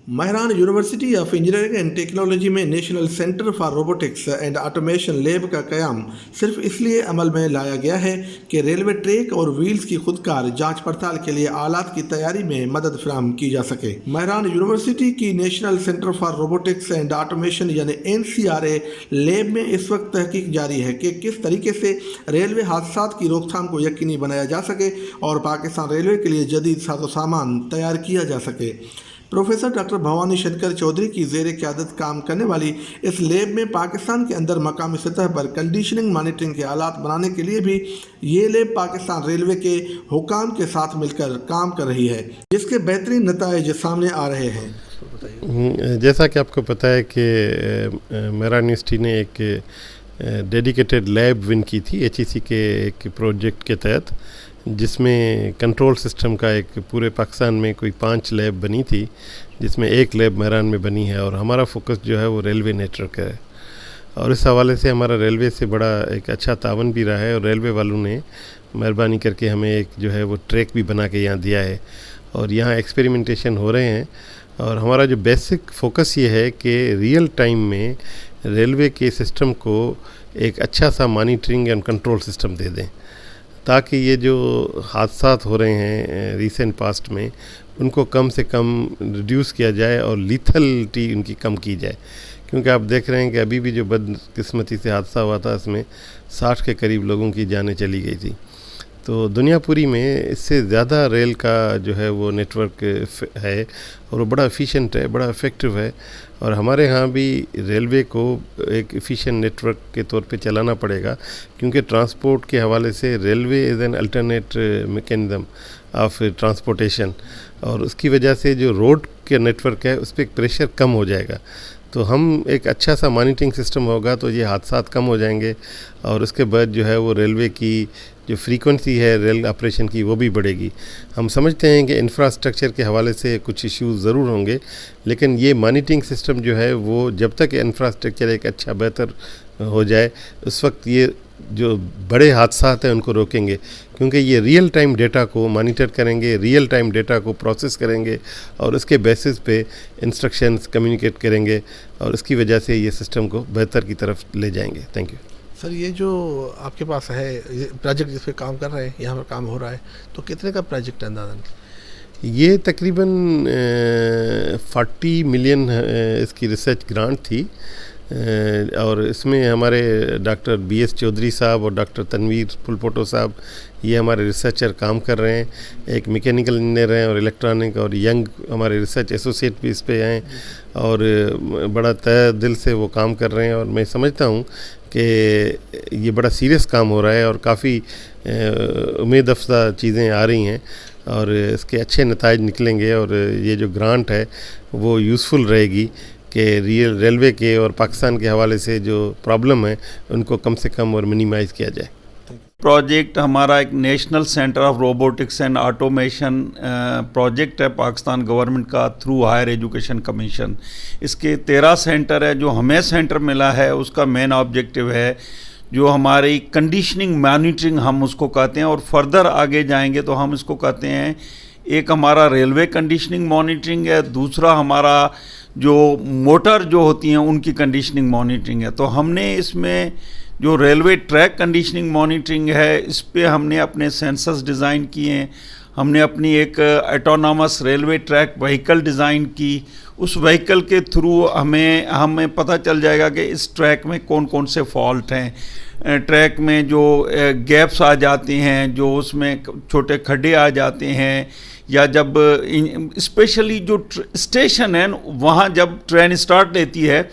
Mehran university of engineering and technology में national centre for robotics and automation lab का क़याम सिर्फ इसलिए अमल में लाया गया है कि रेलवे ट्रैक और व्हील्स की खुदकार जांच पड़ताल के लिए आलात की तैयारी में मदद फराहम की जा सके। महरान यूनिवर्सिटी की national centre for robotics and automation यानी NCRA लैब में इस वक्त तहकीक जारी है कि किस तरीके से रेलवे हादसात की रोकथाम को यकीनी बनाया जा सके और पाकिस्तान रेलवे के लिए जदीद साजो सामान तैयार किया जा सके। प्रोफेसर डॉक्टर भवानी शंकर चौधरी की ज़ेर क़यादत काम करने वाली इस लैब में पाकिस्तान के अंदर मकामी सतह पर कंडीशनिंग मॉनिटरिंग के आलात बनाने के लिए भी ये लैब पाकिस्तान रेलवे के हुकाम के साथ मिलकर काम कर रही है, जिसके बेहतरीन नताइज सामने आ रहे हैं। जैसा कि आपको पता है कि महरान यूनिवर्सिटी ने एक डेडिकेटेड लैब विन की थी HEC के एक प्रोजेक्ट के तहत, जिसमें कंट्रोल सिस्टम का एक पूरे पाकिस्तान में कोई 5 लैब बनी थी, जिसमें एक लैब महरान में बनी है। और हमारा फोकस जो है वो रेलवे नेटवर्क है, और इस हवाले से हमारा रेलवे से बड़ा एक अच्छा तावन भी रहा है। और रेलवे वालों ने मेहरबानी करके हमें एक जो है वो ट्रैक भी बना के यहाँ दिया है, और यहाँ एक्सपेरिमेंटेशन हो रहे हैं। और हमारा जो बेसिक फोकस ये है कि रियल टाइम में रेलवे के सिस्टम को एक अच्छा सा मॉनिटरिंग एंड कंट्रोल सिस्टम दे दें, ताकि ये जो हादसात हो रहे हैं रीसेंट पास्ट में उनको कम से कम रिड्यूस किया जाए और लीथलिटी उनकी कम की जाए। क्योंकि आप देख रहे हैं कि अभी भी जो बदकिस्मती से हादसा हुआ था, इसमें 60 के करीब लोगों की जानें चली गई थी। तो दुनिया पूरी में इससे ज़्यादा रेल का जो है वो नेटवर्क है, और वो बड़ा एफिशिएंट है, बड़ा इफ़ेक्टिव है। और हमारे यहाँ भी रेलवे को एक एफिशिएंट नेटवर्क के तौर पे चलाना पड़ेगा, क्योंकि ट्रांसपोर्ट के हवाले से railway is an alternate mechanism of transportation, और उसकी वजह से जो रोड के नेटवर्क है उस पर प्रेशर कम हो जाएगा। तो हम एक अच्छा सा मॉनिटरिंग सिस्टम होगा तो ये हादसात कम हो जाएंगे, और उसके बाद जो है वो रेलवे की जो फ्रीक्वेंसी है रेल ऑपरेशन की वो भी बढ़ेगी। हम समझते हैं कि इंफ्रास्ट्रक्चर के हवाले से कुछ इश्यूज़ ज़रूर होंगे, लेकिन ये मॉनिटरिंग सिस्टम जो है वो जब तक इंफ्रास्ट्रक्चर एक अच्छा बेहतर हो जाए, उस वक्त ये जो बड़े हादसात हैं उनको रोकेंगे, क्योंकि ये रियल टाइम डेटा को मॉनिटर करेंगे, रियल टाइम डेटा को प्रोसेस करेंगे, और उसके बेसिस पे इंस्ट्रक्शंस कम्युनिकेट करेंगे, और उसकी वजह से ये सिस्टम को बेहतर की तरफ ले जाएंगे। Thank you sir. ये जो आपके पास है प्रोजेक्ट जिस पे काम कर रहे हैं, यहाँ पर काम हो रहा है, तो कितने का प्रोजेक्ट है अंदाज़न? ये तकरीबन 40 मिलियन इसकी रिसर्च ग्रांट थी, और इसमें हमारे डॉक्टर BS चौधरी साहब और डॉक्टर तनवीर पुलपोटो साहब ये हमारे रिसर्चर काम कर रहे हैं। एक मैकेनिकल इंजीनियर हैं और इलेक्ट्रॉनिक और यंग हमारे रिसर्च एसोसिएट भी इस पे हैं, और बड़ा तय दिल से वो काम कर रहे हैं। और मैं समझता हूँ कि ये बड़ा सीरियस काम हो रहा है, और काफ़ी उम्मीद अफजा चीज़ें आ रही हैं, और इसके अच्छे नताइज निकलेंगे। और ये जो ग्रांट है वो यूज़फुल रहेगी कि रेलवे के और पाकिस्तान के हवाले से जो प्रॉब्लम है उनको कम से कम और मिनिमाइज़ किया जाए। प्रोजेक्ट हमारा एक national centre of robotics and automation project है पाकिस्तान गवर्नमेंट का थ्रू हायर एजुकेशन कमीशन। इसके 13 सेंटर है। जो हमें सेंटर मिला है उसका मेन ऑब्जेक्टिव है जो हमारी कंडीशनिंग मॉनिटरिंग हम उसको कहते हैं, और फर्दर आगे जाएंगे तो हम इसको कहते हैं, एक हमारा रेलवे कंडीशनिंग मॉनिटरिंग है, दूसरा हमारा जो मोटर जो होती हैं उनकी कंडीशनिंग मॉनिटरिंग है। तो हमने इसमें जो रेलवे ट्रैक कंडीशनिंग मॉनिटरिंग है इस पे हमने अपने सेंसर्स डिज़ाइन किए हैं। हमने अपनी एक autonomous railway track vehicle design की। उस व्हीकल के थ्रू हमें पता चल जाएगा कि इस ट्रैक में कौन कौन से फॉल्ट हैं, ट्रैक में जो गैप्स आ जाते हैं, जो उसमें छोटे खड्डे आ जाते हैं, या जब स्पेशली जो स्टेशन है वहाँ जब ट्रेन स्टार्ट लेती है,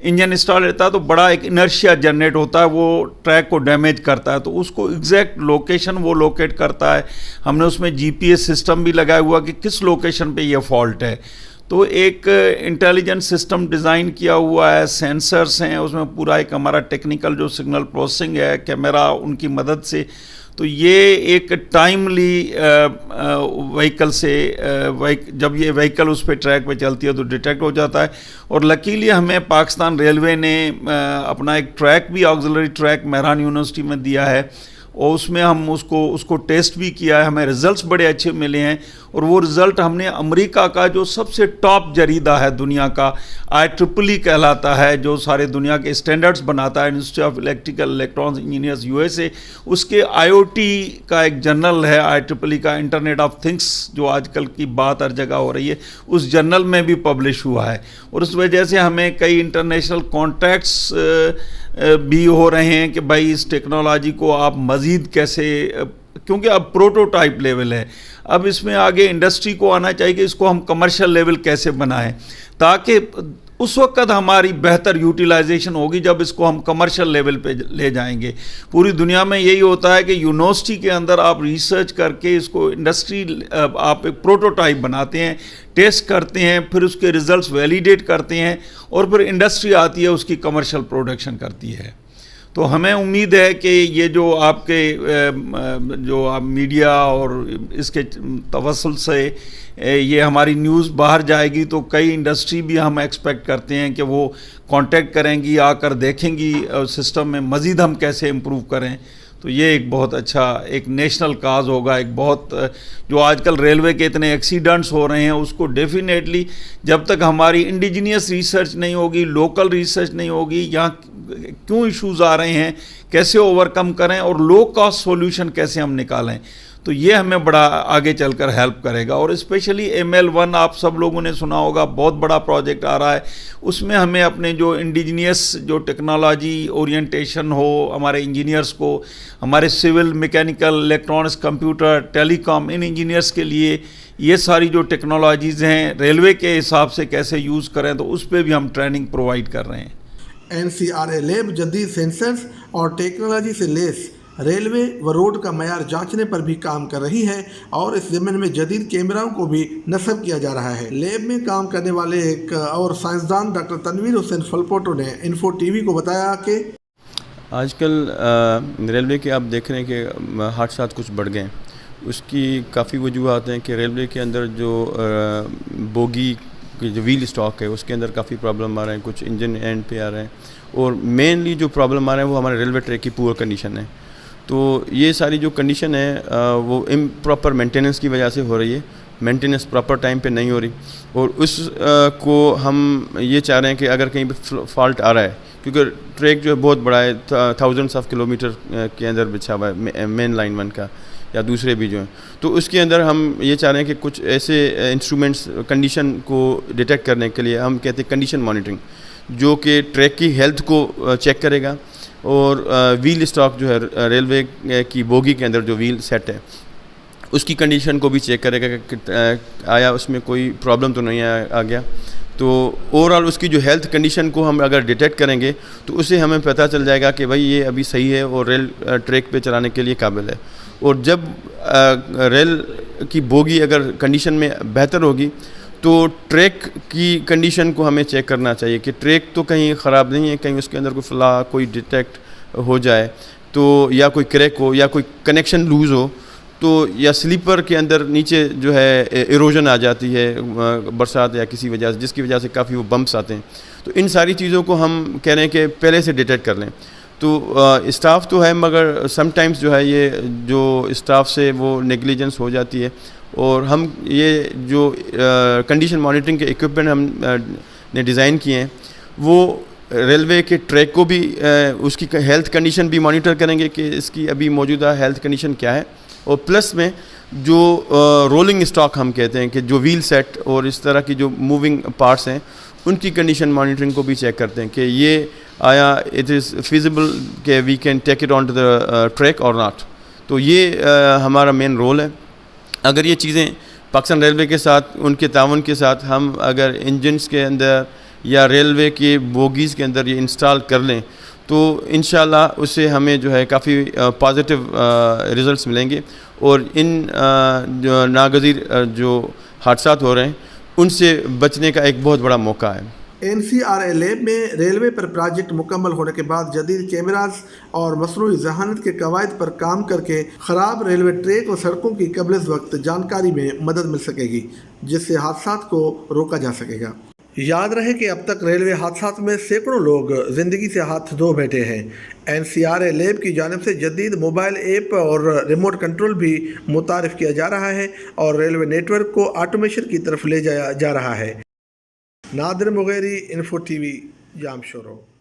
इंजन स्टार्ट लेता है तो बड़ा एक इनर्शिया जनरेट होता है, वो ट्रैक को डैमेज करता है, तो उसको एग्जैक्ट लोकेशन वो लोकेट करता है। हमने उसमें GPS सिस्टम भी लगाया हुआ कि किस लोकेशन पे ये फॉल्ट है। तो एक इंटेलिजेंट सिस्टम डिज़ाइन किया हुआ है, सेंसर्स हैं उसमें, पूरा एक हमारा टेक्निकल जो सिग्नल प्रोसेसिंग है, कैमरा उनकी मदद से। तो ये एक टाइमली व्हीकल से जब ये व्हीकल उस पर ट्रैक पे चलती है तो डिटेक्ट हो जाता है। और लकीली हमें पाकिस्तान रेलवे ने अपना एक ट्रैक भी ऑक्सिलरी ट्रैक महरान यूनिवर्सिटी में दिया है, और उसमें हम उसको टेस्ट भी किया है, हमें रिजल्ट्स बड़े अच्छे मिले हैं। اور وہ رزلٹ ہم نے امریکہ کا جو سب سے ٹاپ جریدہ ہے دنیا کا IEEE کہلاتا ہے, جو سارے دنیا کے اسٹینڈرڈز بناتا ہے, institute of electrical electronics engineers USA, اس کے IoT کا ایک جرنل ہے IEEE کا, انٹرنیٹ آف تھنگس, جو آج کل کی بات ہر جگہ ہو رہی ہے, اس جرنل میں بھی پبلش ہوا ہے. اور اس وجہ سے ہمیں کئی انٹرنیشنل کانٹیکٹس بھی ہو رہے ہیں کہ بھائی اس ٹیکنالوجی کو آپ مزید کیسے, کیونکہ اب پروٹوٹائپ لیول ہے, اب اس میں آگے انڈسٹری کو آنا چاہیے کہ اس کو ہم کمرشل لیول کیسے بنائیں, تاکہ اس وقت ہماری بہتر یوٹیلائزیشن ہوگی جب اس کو ہم کمرشل لیول پہ لے جائیں گے. پوری دنیا میں یہی ہوتا ہے کہ یونیورسٹی کے اندر آپ ریسرچ کر کے اس کو انڈسٹری, آپ ایک پروٹوٹائپ بناتے ہیں, ٹیسٹ کرتے ہیں, پھر اس کے ریزلٹس ویلیڈیٹ کرتے ہیں, اور پھر انڈسٹری آتی ہے اس کی کمرشل پروڈکشن کرتی ہے. تو ہمیں امید ہے کہ یہ جو آپ کے جو آپ میڈیا اور اس کے توسل سے یہ ہماری نیوز باہر جائے گی, تو کئی انڈسٹری بھی ہم ایکسپیکٹ کرتے ہیں کہ وہ کانٹیکٹ کریں گی, آ کر دیکھیں گی سسٹم میں مزید ہم کیسے امپروو کریں. تو یہ ایک بہت اچھا ایک نیشنل کاز ہوگا. ایک بہت جو آج کل ریلوے کے اتنے ایکسیڈنٹس ہو رہے ہیں, اس کو ڈیفینیٹلی جب تک ہماری انڈیجینیس ریسرچ نہیں ہوگی, لوکل ریسرچ نہیں ہوگی, یہاں کیوں ایشوز آ رہے ہیں, کیسے اوور کم کریں, اور لو کاسٹ سولوشن کیسے ہم نکالیں, تو یہ ہمیں بڑا آگے چل کر ہیلپ کرے گا. اور اسپیشلی ML1 آپ سب لوگوں نے سنا ہوگا, بہت بڑا پروجیکٹ آ رہا ہے. اس میں ہمیں اپنے جو انڈیجینیس جو ٹیکنالوجی اورینٹیشن ہو ہمارے انجینئرس کو, ہمارے سول, میکینیکل, الیکٹرانکس, کمپیوٹر, ٹیلی کام, ان انجینئرس کے لیے یہ ساری جو ٹیکنالوجیز ہیں ریلوے کے حساب سے کیسے یوز کریں, تو اس پہ بھی ہم ٹریننگ پرووائڈ کر رہے ہیں. NCRA لیب جدید سینسرز اور ٹیکنالوجی سے لیس ریلوے و روڈ کا معیار جانچنے پر بھی کام کر رہی ہے, اور اس ضمن میں جدید کیمراؤں کو بھی نصب کیا جا رہا ہے. لیب میں کام کرنے والے ایک اور سائنسدان ڈاکٹر تنویر حسین فلپوٹو نے انفو ٹی وی کو بتایا کہ آج کل ریلوے کے آپ دیکھ رہے ہیں کہ حادثات کچھ بڑھ گئے ہیں. اس کی کافی وجوہات ہیں کہ ریلوے کے اندر جو بوگی کی جو ویل اسٹاک ہے اس کے اندر کافی پرابلم آ رہے ہیں, کچھ انجن اینڈ پہ آ رہے ہیں, اور مینلی جو پرابلم آ رہے ہیں وہ ہمارے ریلوے ٹریک کی پور کنڈیشن ہے. تو یہ ساری جو کنڈیشن ہے وہ امپراپر مینٹیننس کی وجہ سے ہو رہی ہے, مینٹیننس پراپر ٹائم پہ نہیں ہو رہی, اور اس کو ہم یہ چاہ رہے ہیں کہ اگر کہیں پہ فالٹ آ رہا ہے, کیونکہ ٹریک جو ہے بہت بڑا ہے, تھاؤزنڈس آف کلومیٹر کے اندر بچھا ہوا ہے مین لائن 1 کا یا دوسرے بھی جو ہیں, تو اس کے اندر ہم یہ چاہ رہے ہیں کہ کچھ ایسے انسٹرومنٹس کنڈیشن کو ڈیٹیکٹ کرنے کے لیے ہم کہتے ہیں کنڈیشن مانیٹرنگ, جو کہ ٹریک کی ہیلتھ کو چیک کرے گا, اور ویل اسٹاک جو ہے ریلوے کی بوگی کے اندر جو ویل سیٹ ہے اس کی کنڈیشن کو بھی چیک کرے گا کہ آیا اس میں کوئی پرابلم تو نہیں آ گیا. تو اوور آل اس کی جو ہیلتھ کنڈیشن کو ہم اگر ڈیٹیکٹ کریں گے تو اس سے ہمیں پتہ چل جائے گا کہ بھائی یہ ابھی صحیح ہے اور ریل ٹریک پہ چلانے کے لیے قابل ہے. اور جب ریل کی بوگی اگر کنڈیشن میں بہتر ہوگی تو ٹریک کی کنڈیشن کو ہمیں چیک کرنا چاہیے کہ ٹریک تو کہیں خراب نہیں ہے, کہیں اس کے اندر کوئی فلاح کوئی ڈیٹیکٹ ہو جائے تو, یا کوئی کریک ہو, یا کوئی کنیکشن لوز ہو, تو یا سلیپر کے اندر نیچے جو ہے ایروژن آ جاتی ہے برسات یا کسی وجہ سے, جس کی وجہ سے کافی وہ بمپس آتے ہیں. تو ان ساری چیزوں کو ہم کہہ رہے ہیں کہ پہلے سے ڈیٹیکٹ کر لیں. تو اسٹاف تو ہے, مگر سم ٹائمز جو ہے یہ جو اسٹاف سے وہ نیگلیجنس ہو جاتی ہے, اور ہم یہ جو کنڈیشن مانیٹرنگ کے ایکوپمنٹ ہم نے ڈیزائن کیے ہیں وہ ریلوے کے ٹریک کو بھی اس کی ہیلتھ کنڈیشن بھی مانیٹر کریں گے کہ اس کی ابھی موجودہ ہیلتھ کنڈیشن کیا ہے, اور پلس میں جو رولنگ اسٹاک ہم کہتے ہیں کہ جو ویل سیٹ اور اس طرح کی جو موونگ پارٹس ہیں ان کی کنڈیشن مانیٹرنگ کو بھی چیک کرتے ہیں کہ یہ آیا اٹ از فیزیبل کہ we can take it on to the track اور ناٹ. تو یہ ہمارا مین رول ہے. اگر یہ چیزیں پاکستان ریلوے کے ساتھ ان کے تعاون کے ساتھ ہم اگر انجنس کے اندر یا ریلوے کے بوگیز کے اندر یہ انسٹال کر لیں تو انشاءاللہ اس سے ہمیں جو ہے کافی پازیٹیو ریزلٹس ملیں گے, اور ان جو ناگزیر جو حادثات ہو رہے ہیں ان سے بچنے کا ایک بہت بڑا موقع ہے. NCRA لیب میں ریلوے پر پروجیکٹ مکمل ہونے کے بعد جدید کیمراز اور مصنوعی ذہانت کے قواعد پر کام کر کے خراب ریلوے ٹریک اور سڑکوں کی قبل از وقت جانکاری میں مدد مل سکے گی, جس سے حادثات کو روکا جا سکے گا. یاد رہے کہ اب تک ریلوے حادثات میں سینکڑوں لوگ زندگی سے ہاتھ دھو بیٹھے ہیں۔ NCRA لیب کی جانب سے جدید موبائل ایپ اور ریموٹ کنٹرول بھی متعارف کیا جا رہا ہے اور ریلوے نیٹ ورک کو آٹومیشن کی طرف لے جایا جا رہا ہے۔ نادر مغیری، انفو ٹی وی، جام شورو۔